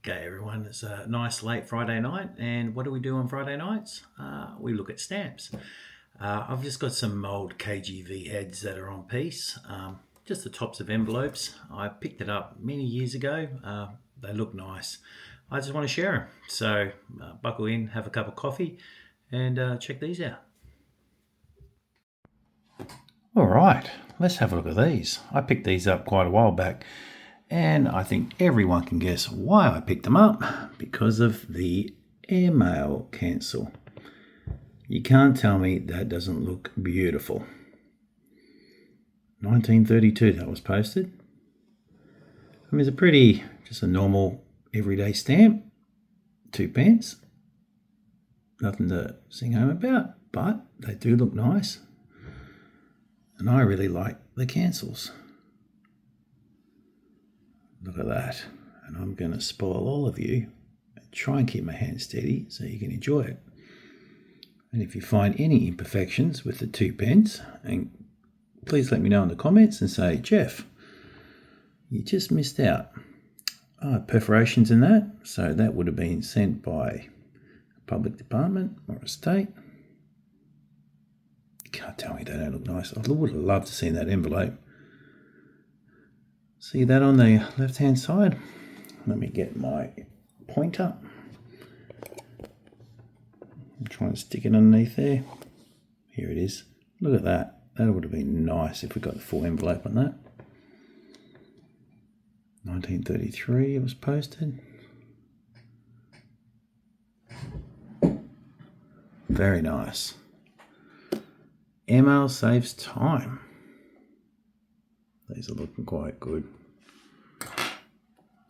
Okay, everyone, it's a nice late Friday night, and what do we do on Friday nights? We look at stamps. I've just got some old KGV heads that are on piece, just the tops of envelopes. I picked it up many years ago. They look nice. I just want to share them. So buckle in, have a cup of coffee, and check these out. All right, let's have a look at these. I picked these up quite a while back. And I think everyone can guess why I picked them up, because of the airmail cancel. You can't tell me that doesn't look beautiful. 1932 that was posted. I mean, it's just a normal everyday stamp, 2p. Nothing to sing home about, but they do look nice. And I really like the cancels. Look at that. And I'm going to spoil all of you and try and keep my hand steady so you can enjoy it. And if you find any imperfections with the 2p, and please let me know in the comments and say, Jeff, you just missed out. Perforations in that, so that would have been sent by a public department or a state. You can't tell me they don't look nice. I would have loved to see that envelope. See that on the left hand side? Let me get my pointer. I'm trying to stick it underneath there. Here it is. Look at that. That would have been nice if we got the full envelope on that. 1933 it was posted. Very nice. Email saves time. These are looking quite good.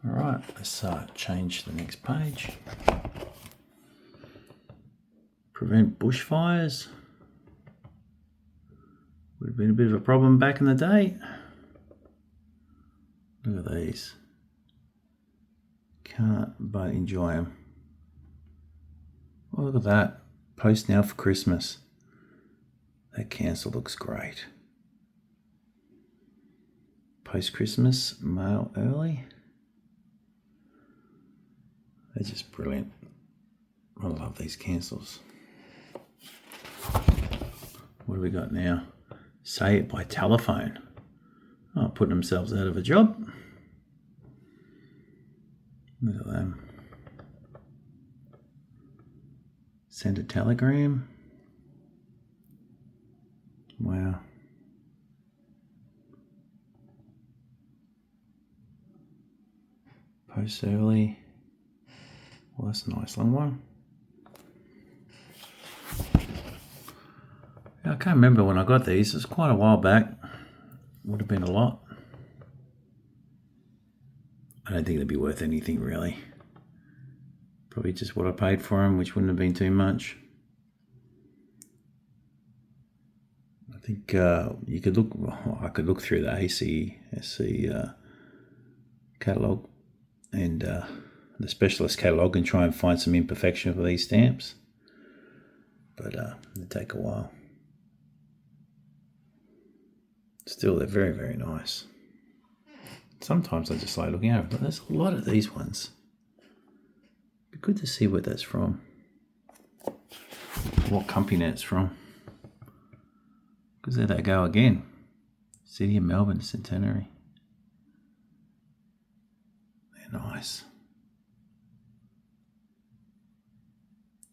All right, let's change to the next page. Prevent bushfires. Would have been a bit of a problem back in the day. Look at these. Can't but enjoy them. Oh, look at that. Post now for Christmas. That cancel looks great. Post-Christmas, mail early. They're just brilliant. I love these cancels. What do we got now? Say it by telephone. Oh, putting themselves out of a job. Look at them. Send a telegram. Wow. Post early. Well, that's a nice long one. I can't remember when I got these. It was quite a while back. Would have been a lot. I don't think they'd be worth anything really. Probably just what I paid for them, which wouldn't have been too much. I think you could look. I could look through the ACSC catalogue and the specialist catalogue and try and find some imperfection for these stamps, but it'd take a while. Still, they're very, very nice. Sometimes I just like looking at them, but there's a lot of these ones. Be good to see where that's from, what company that's from, because there they go again. City of Melbourne Centenary. They're nice.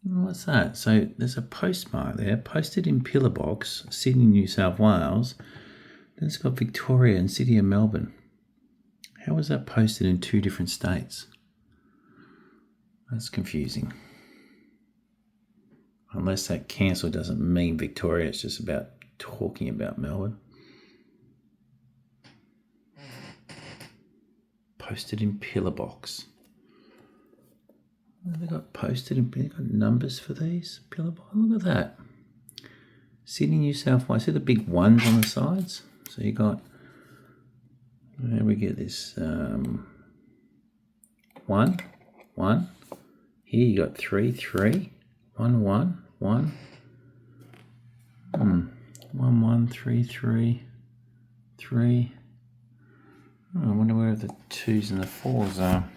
What's that? So there's a postmark there, posted in pillar box, Sydney, New South Wales. Then it's got Victoria and City of Melbourne. How was that posted in two different states? That's confusing. Unless that cancel doesn't mean Victoria, it's just about talking about Melbourne. Posted in pillar box. They got posted and they got numbers for these pillar box. Look at that. Sydney, New South Wales. See the big ones on the sides? So you got, where we get this, 1. Here you got 3, 1, 1, 1. 1, 1, 3, 3. Oh, I wonder where the 2s and the 4s are.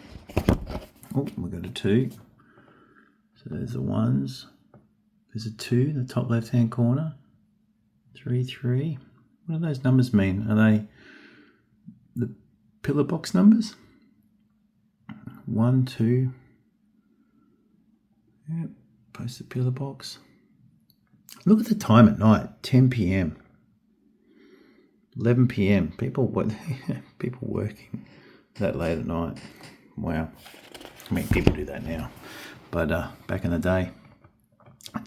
Oh, we've got a 2. So there's the 1s. There's a 2 in the top left-hand corner. 3, 3. What do those numbers mean? Are they the pillar box numbers? 1, 2. Yep, post the pillar box. Look at the time at night, 10 p.m. 11 p.m. People working that late at night. Wow. I mean, people do that now. But back in the day,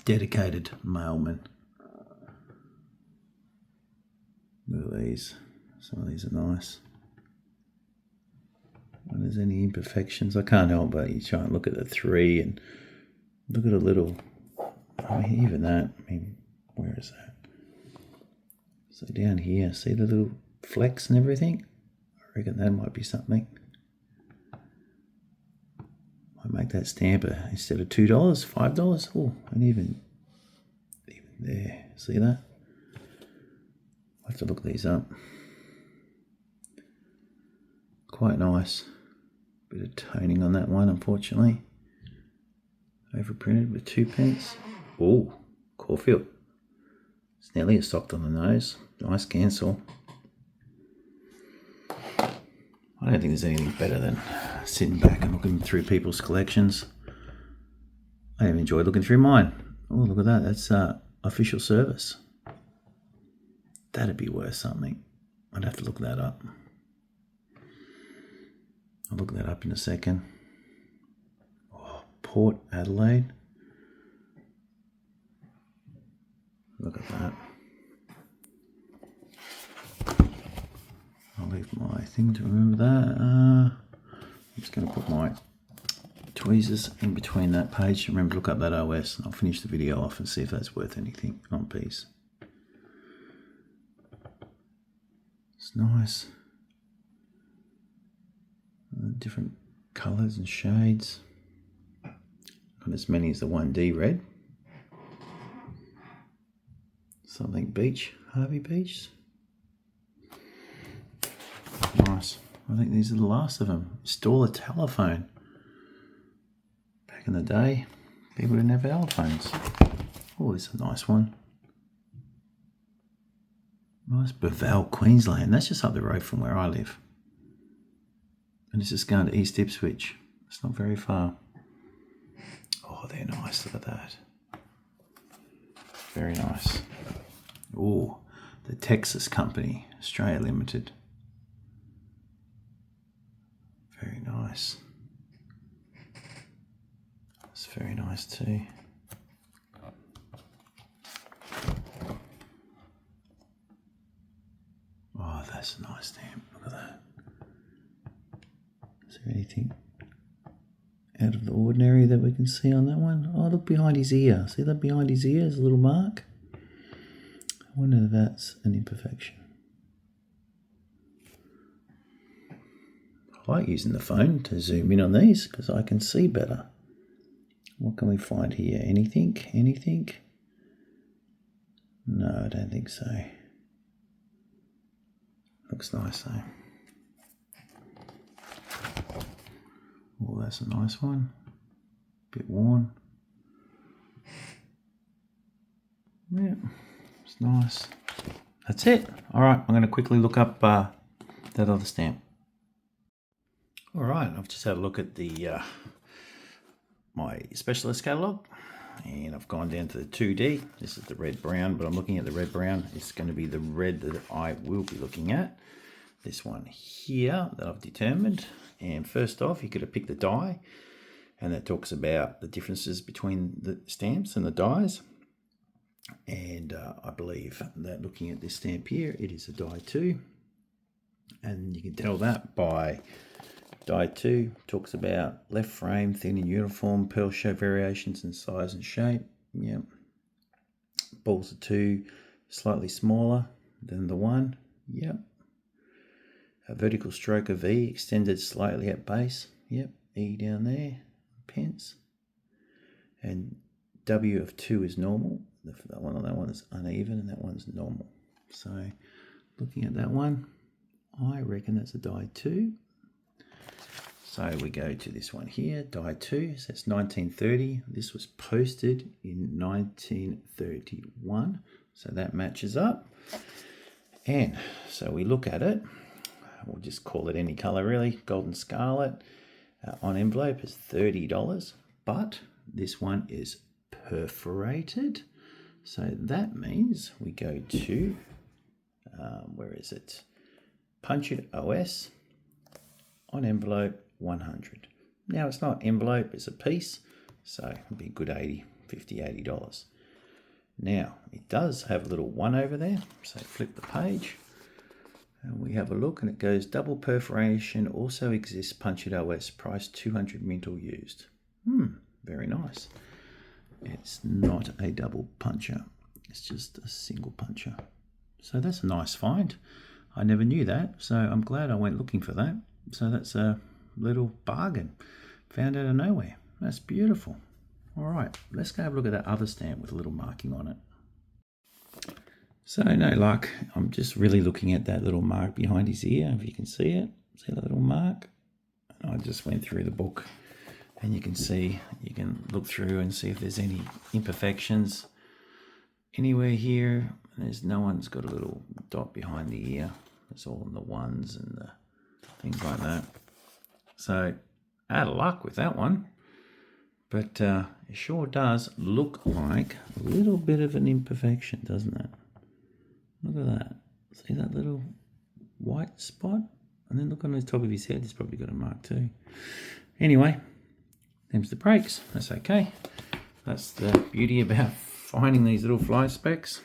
dedicated mailmen. Look at these. Some of these are nice. When there's any imperfections, I can't help but you try and look at the 3 and look at a little. I mean, even that. I mean, where is that? So down here, see the little flecks and everything? I reckon that might be something. Might make that stamp instead of $2, $5. Oh, and even there. See that? I'll have to look these up. Quite nice. Bit of toning on that one, unfortunately. Overprinted with 2 pence. Oh, Caulfield. It's nearly a sock on the nose. Nice cancel. I don't think there's anything better than sitting back and looking through people's collections. I even enjoy looking through mine. Oh, look at that. That's official service. That'd be worth something. I'd have to look that up. I'll look that up in a second. Oh, Port Adelaide. Look at that. I'll leave my thing to remember that. I'm just going to put my tweezers in between that page. Remember to look up that OS, and I'll finish the video off and see if that's worth anything on piece. It's nice. Different colours and shades. Not as many as the 1D red. Something beach, Harvey Beach. Nice. I think these are the last of them. Install a telephone. Back in the day, people didn't have telephones. Oh, this is a nice one. Nice Beval, Queensland. That's just up the road from where I live. And it's just going to East Ipswich. It's not very far. Oh, they're nice. Look at that. Very nice. Oh, the Texas Company, Australia Limited. Very nice. It's very nice too. Oh, that's a nice stamp. Look at that. Is there anything out of the ordinary that we can see on that one? Oh, look behind his ear. See that behind his ear? There's a little mark. I wonder if that's an imperfection. I like using the phone to zoom in on these because I can see better. What can we find here? Anything? Anything? No, I don't think so. Looks nice though. Oh, that's a nice one. Bit worn. Yeah, it's nice. That's it. All right, I'm going to quickly look up that other stamp. All right, I've just had a look at the my specialist catalogue, and I've gone down to the 2D. This is the red brown, but I'm looking at the red brown. It's going to be the red that I will be looking at. This one here that I've determined. And first off, you could have picked the die, and that talks about the differences between the stamps and the dies. And I believe that looking at this stamp here, it is a die 2, and you can tell that by die 2 talks about left frame, thin and uniform, pearls show variations in size and shape. Yep. Balls are 2, slightly smaller than the 1. Yep. A vertical stroke of V extended slightly at base. Yep. E down there, pence. And W of 2 is normal. That one is uneven, and that one's normal. So looking at that one, I reckon that's a die 2. So we go to this one here, die 2, so it's 1930. This was posted in 1931, so that matches up. And so we look at it, we'll just call it any colour really, golden scarlet. On envelope is $30, but this one is perforated. So that means we go to, where is it? Punch It OS, on envelope 100. Now it's not envelope, it's a piece, so it'd be a good $50, $80. Now it does have a little 1 over there, so flip the page and we have a look and it goes double perforation also exists, Punch It OS, price 200 mint or used. Very nice. It's not a double puncher, it's just a single puncher. So that's a nice find. I never knew that, so I'm glad I went looking for that. So that's a little bargain. Found out of nowhere. That's beautiful. All right, let's go have a look at that other stamp with a little marking on it. So no luck. I'm just really looking at that little mark behind his ear, if you can see it. See that little mark? And I just went through the book and you can see, you can look through and see if there's any imperfections anywhere here. There's no one's got a little dot behind the ear. It's all in the ones and the things like that. So out of luck with that one. But it sure does look like a little bit of an imperfection, doesn't it? Look at that. See that little white spot? And then look on the top of his head, he's probably got a mark too. Anyway, them's the breaks. That's okay. That's the beauty about finding these little fly specks.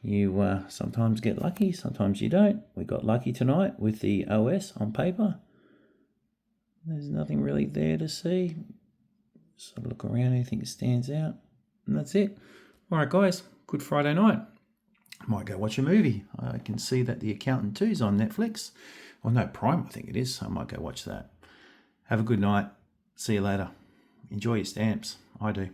You sometimes get lucky, sometimes you don't. We got lucky tonight with the OS on paper. There's nothing really there to see. Just have a look around, anything that stands out. And that's it. All right, guys, good Friday night. I might go watch a movie. I can see that The Accountant 2 is on Netflix. Well, no, Prime, I think it is. So I might go watch that. Have a good night. See you later. Enjoy your stamps. I do.